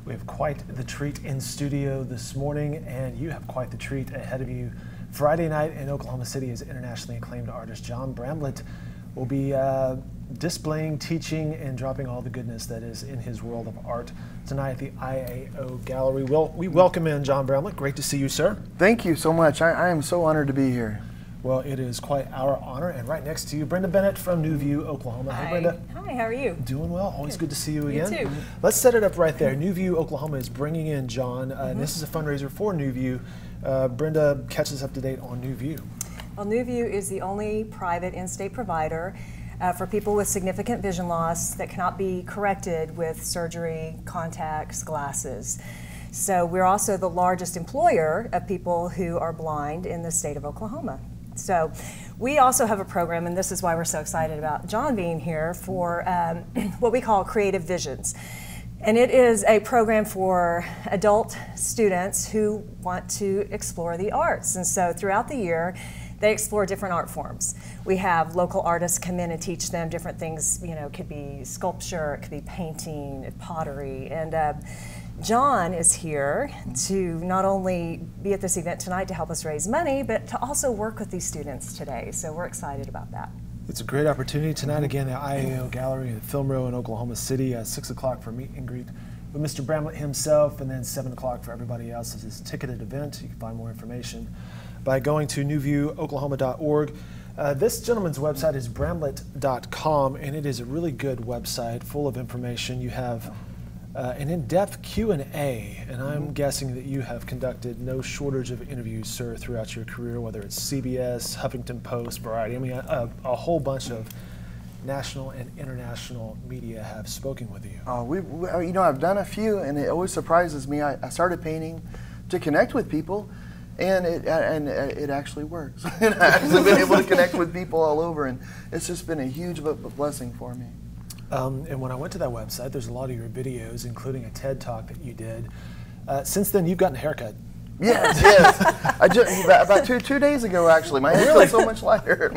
We have quite the treat in studio this morning, and you have quite the treat ahead of you. Friday night in Oklahoma City is internationally acclaimed artist John Bramblitt will be displaying, teaching, and dropping all the goodness that is in his world of art tonight at the IAO Gallery. We welcome in John Bramblitt. Great to see you, sir. Thank you so much. I am so honored to be here. Well, it is quite our honor. And right next to you, Brenda Bennett from NewView Oklahoma. Hi. Hey, Brenda. Hi, how are you? Doing well. Always good to see you again. You too. Let's set it up right there. NewView Oklahoma is bringing in John. And this is a fundraiser for NewView. Brenda, catch us up to date on NewView. Well, NewView is the only private in-state provider for people with significant vision loss that cannot be corrected with surgery, contacts, glasses. So we're also the largest employer of people who are blind in the state of Oklahoma. So we also have a program, and this is why we're so excited about John being here, for what we call Creative Visions. And it is a program for adult students who want to explore the arts. And so throughout the year, they explore different art forms. We have local artists come in and teach them different things. You know, it could be sculpture, it could be painting, pottery. And John is here to not only be at this event tonight to help us raise money, but to also work with these students today. So we're excited about that. It's a great opportunity tonight, again, at IAO Gallery at Film Row in Oklahoma City, 6 o'clock for meet and greet with Mr. Bramblitt himself, and then 7 o'clock for everybody else. It's this ticketed event. You can find more information by going to newviewoklahoma.org. This gentleman's website is bramblitt.com, and it is a really good website full of information. You have an in-depth Q&A, and I'm guessing that you have conducted no shortage of interviews, sir, throughout your career, whether it's CBS, Huffington Post, Variety. I mean, a whole bunch of national and international media have spoken with you. You know, I've done a few, and it always surprises me. I started painting to connect with people, and it actually works. I've actually been able to connect with people all over, and it's just been a huge blessing for me. And when I went to that website, there's a lot of your videos, including a TED Talk that you did. Since then, you've gotten a haircut. Yes, yes. I just, about two days ago, actually. My hair feels so much lighter.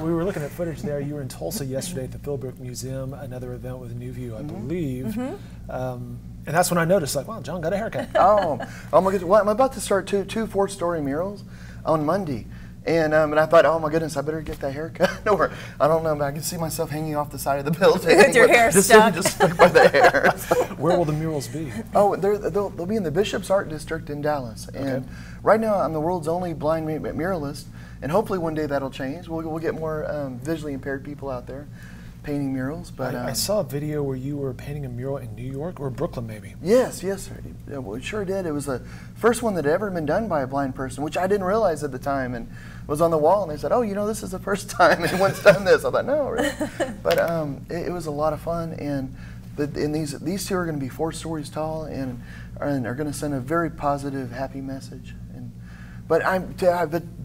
We were looking at footage there. You were in Tulsa yesterday at the Philbrook Museum, another event with NewView, I believe. And that's when I noticed, like, wow, John got a haircut. Oh my goodness. Well, I'm about to start two 4-story murals on Monday. And I thought, oh my goodness, I better get that haircut. Or I don't know, but I can see myself hanging off the side of the building with your hair stuck. Just stuck by the hair. Where will the murals be? Oh, they'll be in the Bishop's Art District in Dallas. And right now, I'm the world's only blind muralist. And hopefully one day that'll change. We'll get more visually impaired people out there painting murals. But I saw a video where you were painting a mural in New York or Brooklyn, maybe. Yes, yes, well, it sure did. It was the first one that had ever been done by a blind person, which I didn't realize at the time, and it was on the wall. And they said, "Oh, you know, this is the first time anyone's done this." I thought, "No, really," but it was a lot of fun. And these two are going to be 4 stories tall, and are going to send a very positive, happy message. But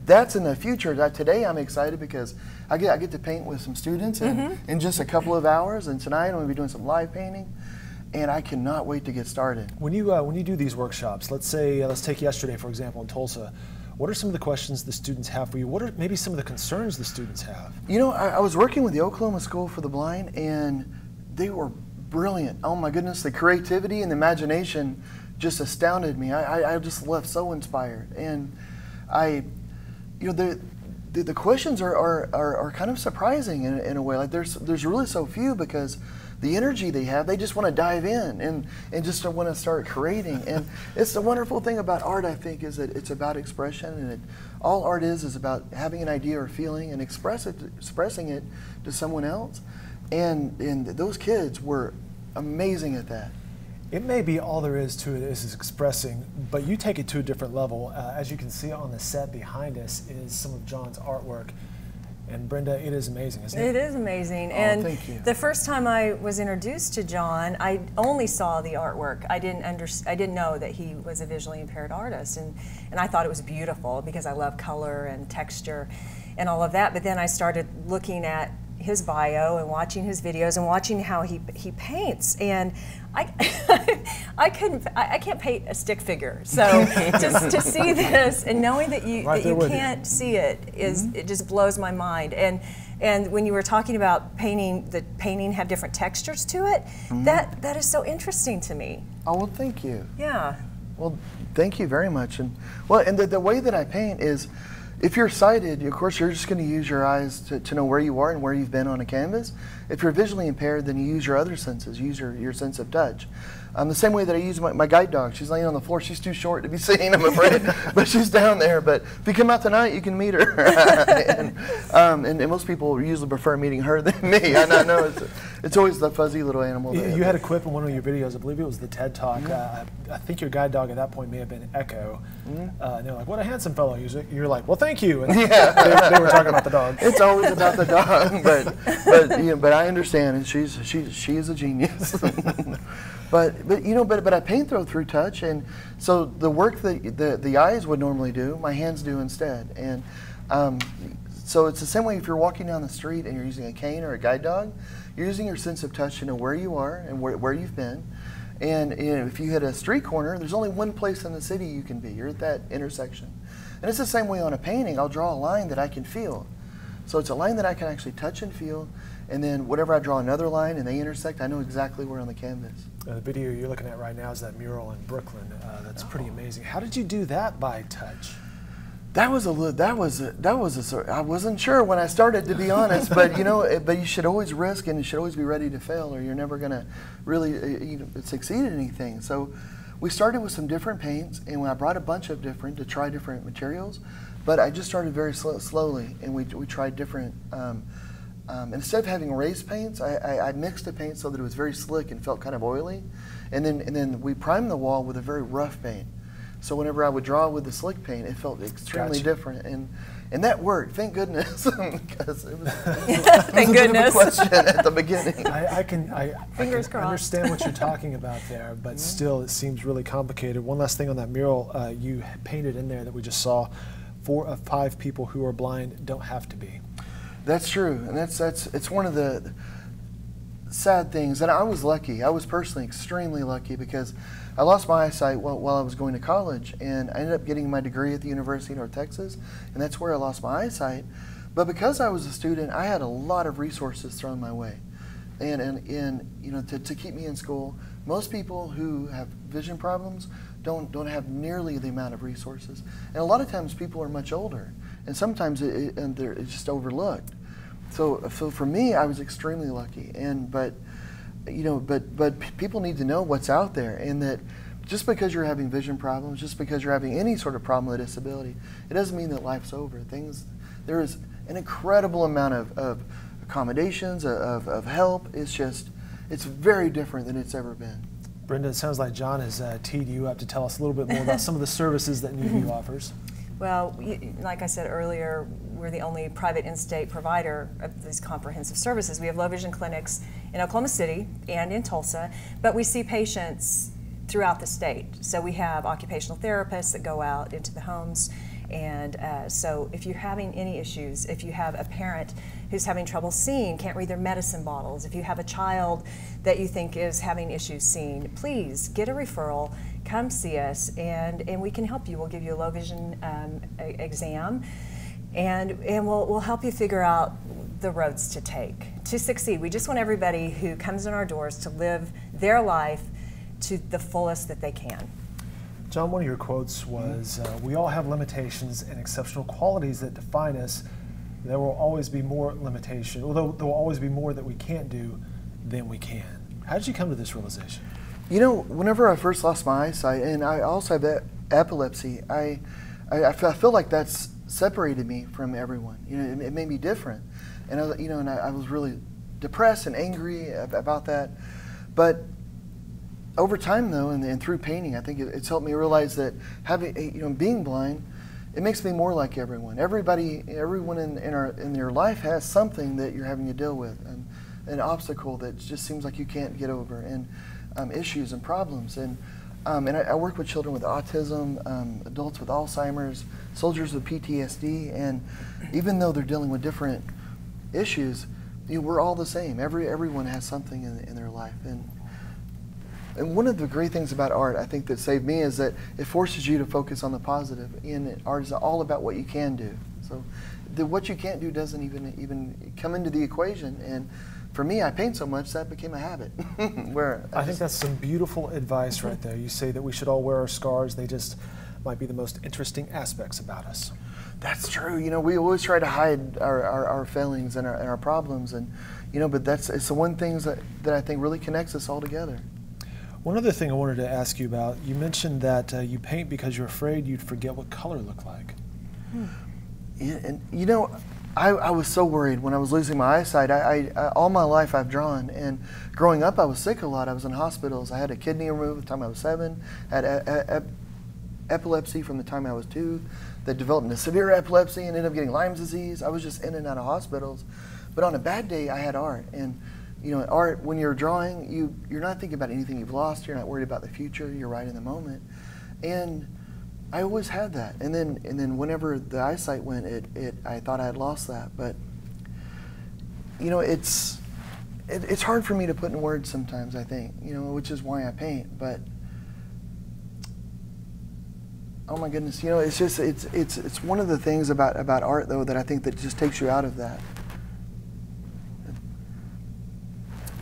that's in the future. Today I'm excited because I get to paint with some students in just a couple of hours, and tonight I'm going to be doing some live painting, and I cannot wait to get started. When you do these workshops, let's take yesterday for example in Tulsa. What are some of the questions the students have for you? What are maybe some of the concerns the students have? You know, I was working with the Oklahoma School for the Blind, and they were brilliant. Oh my goodness, the creativity and the imagination just astounded me. I just left so inspired, and you know, the questions are kind of surprising in a way. Like there's really so few, because the energy they have, they just want to dive in and just want to start creating. And it's the wonderful thing about art, I think, is that it's about expression, and all art is about having an idea or feeling and expressing it to someone else. And those kids were amazing at that. It may be all there is to it is expressing, but you take it to a different level. As you can see on the set behind us is some of John's artwork. And Brenda, it is amazing, isn't it? It is amazing. Oh, and thank you. The first time I was introduced to John, I only saw the artwork. I didn't know that he was a visually impaired artist, and I thought it was beautiful because I love color and texture and all of that. But then I started looking at his bio and watching his videos and watching how he paints, and I can't paint a stick figure. So just to see this and knowing that you can't see it is it just blows my mind. And And when you were talking about painting, the painting have different textures to it, that is so interesting to me. Oh, well, thank you. Yeah. Well, thank you very much. And the way that I paint is, if you're sighted, of course, you're just going to use your eyes to know where you are and where you've been on a canvas. If you're visually impaired, then you use your other senses, use your sense of touch. The same way that I use my guide dog. She's laying on the floor. She's too short to be seen, I'm afraid, but she's down there. But if you come out tonight, you can meet her. and most people usually prefer meeting her than me. I know it's always the fuzzy little animal. You had a quip in one of your videos, I believe it was the TED Talk. I think your guide dog at that point may have been Echo. And they're like, "What a handsome fellow." You're like, "Well, thank you." And they were talking about the dog. It's always about the dog, but I understand, and she is a genius. But I paint through touch, and so the work that the eyes would normally do, my hands do instead. And so it's the same way if you're walking down the street and you're using a cane or a guide dog, you're using your sense of touch to know where you are and where you've been. And if you hit a street corner, there's only one place in the city you can be. You're at that intersection. And it's the same way on a painting. I'll draw a line that I can feel. So it's a line that I can actually touch and feel, and then whatever I draw another line and they intersect, I know exactly where on the canvas. The video you're looking at right now is that mural in Brooklyn. That's pretty amazing. How did you do that by touch? I wasn't sure when I started, to be honest, but but you should always risk, and you should always be ready to fail, or you're never going to really succeed at anything. So we started with some different paints, and I brought a bunch of to try different materials, but I just started very slowly, and we tried different. Instead of having raised paints, I mixed the paint so that it was very slick and felt kind of oily, and then we primed the wall with a very rough paint. So whenever I would draw with the slick paint, it felt extremely different, and that worked. Thank goodness, because it was thank goodness. A question at the beginning. I can Fingers crossed. Understand what you're talking about there, but still, it seems really complicated. One last thing on that mural, you painted in there that we just saw: 4 of 5 people who are blind don't have to be. That's true, and it's one of the sad things. And I was lucky. I was personally extremely lucky, because I lost my eyesight while I was going to college, and I ended up getting my degree at the University of North Texas, and that's where I lost my eyesight. But because I was a student, I had a lot of resources thrown my way, and to keep me in school. Most people who have vision problems don't have nearly the amount of resources, and a lot of times people are much older, and sometimes it's just overlooked. So for me, I was extremely lucky, but people need to know what's out there, and that just because you're having vision problems, just because you're having any sort of problem with a disability, it doesn't mean that life's over. There is an incredible amount of accommodations, of help. It's very different than it's ever been. Brenda, it sounds like John has teed you up to tell us a little bit more about some of the services that NewView offers. Well, like I said earlier, we're the only private in-state provider of these comprehensive services. We have low vision clinics in Oklahoma City and in Tulsa, but we see patients throughout the state. So we have occupational therapists that go out into the homes, and so if you're having any issues, if you have a parent who's having trouble seeing, can't read their medicine bottles, if you have a child that you think is having issues seeing, please get a referral. Come see us, and we can help you. We'll give you a low vision exam, and we'll help you figure out the roads to take to succeed. We just want everybody who comes in our doors to live their life to the fullest that they can. John, one of your quotes was, "We all have limitations and exceptional qualities that define us. There will always be more limitation, although there will always be more that we can't do than we can." How did you come to this realization? Whenever I first lost my eyesight, and I also have epilepsy, I feel like that's separated me from everyone. It made me different, and I was really depressed and angry about that. But over time, though, and through painting, I think it's helped me realize that being blind, it makes me more like everyone. Everyone in their life has something that you're having to deal with, an obstacle that just seems like you can't get over, and issues and problems. And I work with children with autism, adults with Alzheimer's, soldiers with PTSD, and even though they're dealing with different issues, we're all the same. Everyone has something in their life. And one of the great things about art, I think, that saved me is that it forces you to focus on the positive. And art is all about what you can do. So what you can't do doesn't even come into the equation. And for me, I paint so much that became a habit. Where I think that's some beautiful advice right there. You say that we should all wear our scars. They just might be the most interesting aspects about us. That's true. You know, we always try to hide our failings and our problems, and you know, but it's the one thing that I think really connects us all together. One other thing I wanted to ask you about, you mentioned that you paint because you're afraid you'd forget what color looked like. Yeah, and you know, I was so worried when I was losing my eyesight. I all my life I've drawn, and growing up I was sick a lot. I was in hospitals. I had a kidney removed the time I was 7, had epilepsy from the time I was 2, that developed into severe epilepsy and ended up getting Lyme's disease. I was just in and out of hospitals. But on a bad day, I had art. And you know, art, when you're drawing, you're not thinking about anything you've lost. You're not worried about the future. You're right in the moment. And I always had that. And then whenever the eyesight went, I thought I had lost that. But you know, it's hard for me to put in words sometimes, I think, you know, which is why I paint. But oh my goodness, you know, it's just it's one of the things about art though that I think that just takes you out of that.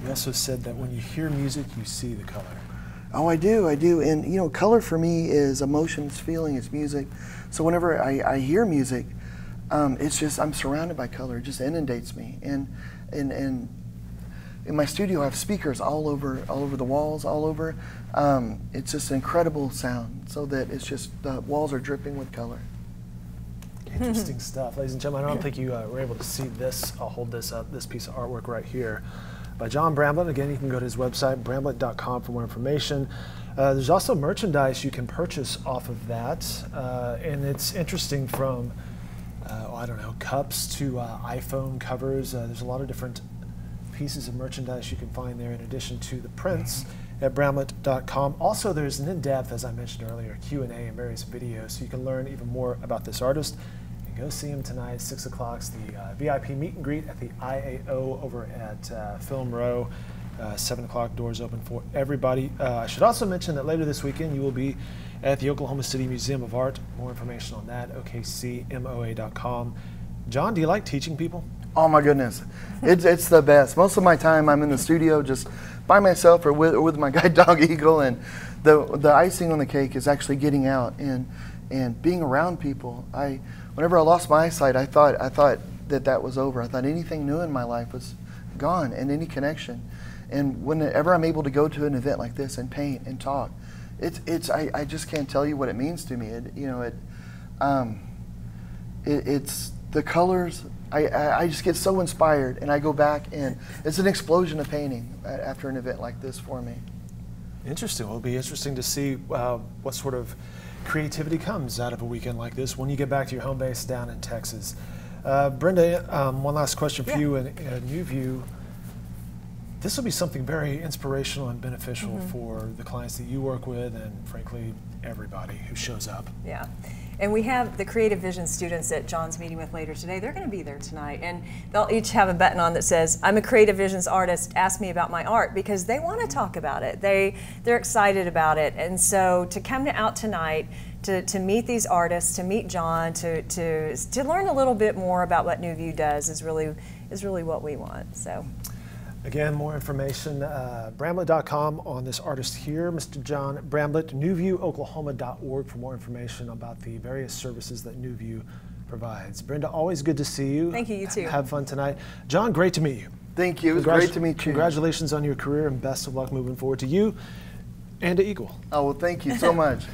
You also said that when you hear music, you see the color. Oh, I do, and you know, color for me is emotion, it's feeling, it's music. So whenever I hear music, it's just I'm surrounded by color. It just inundates me, and in my studio I have speakers all over the walls, all over. It's just an incredible sound, so that it's just the walls are dripping with color. Interesting stuff, ladies and gentlemen. I don't think you were able to see this. I'll hold this up. This piece of artwork right here by John Bramblitt. Again, you can go to his website, bramblitt.com, for more information. There's also merchandise you can purchase off of that, and it's interesting from, I don't know, cups to iPhone covers. There's a lot of different pieces of merchandise you can find there in addition to the prints at bramblitt.com. Also, there's an in-depth, as I mentioned earlier, Q&A and various videos, so you can learn even more about this artist. Go see him tonight, 6 o'clock. It's the VIP meet and greet at the IAO over at Film Row. 7 o'clock, doors open for everybody. I should also mention that later this weekend you will be at the Oklahoma City Museum of Art. More information on that, okcmoa.com. John, do you like teaching people? Oh my goodness, it's the best. Most of my time I'm in the studio just by myself or with my guide dog Eagle, and the icing on the cake is actually getting out and being around people. Whenever I lost my eyesight, I thought that was over. I thought anything new in my life was gone, and any connection. And whenever I'm able to go to an event like this and paint and talk, I just can't tell you what it means to me. It's the colors. I just get so inspired, and I go back, and it's an explosion of painting after an event like this for me. Interesting. Well, it'll be interesting to see what sort of creativity comes out of a weekend like this when you get back to your home base down in Texas. Brenda, one last question for you in NewView. This will be something very inspirational and beneficial for the clients that you work with, and frankly, everybody who shows up. Yeah. And we have the Creative Vision students that John's meeting with later today. They're going to be there tonight, and they'll each have a button on that says, "I'm a Creative Visions artist, ask me about my art," because they want to talk about it. They're excited about it. And so to come out tonight, to meet these artists, to meet John, to learn a little bit more about what NewView does is really what we want. So. Again, more information, bramblitt.com on this artist here, Mr. John Bramblitt, NewViewOklahoma.org for more information about the various services that NewView provides. Brenda, always good to see you. Thank you, you too. Have fun tonight. John, great to meet you. Thank you, it was great to meet you. Congratulations on your career and best of luck moving forward to you and to Eagle. Oh, well, thank you so much.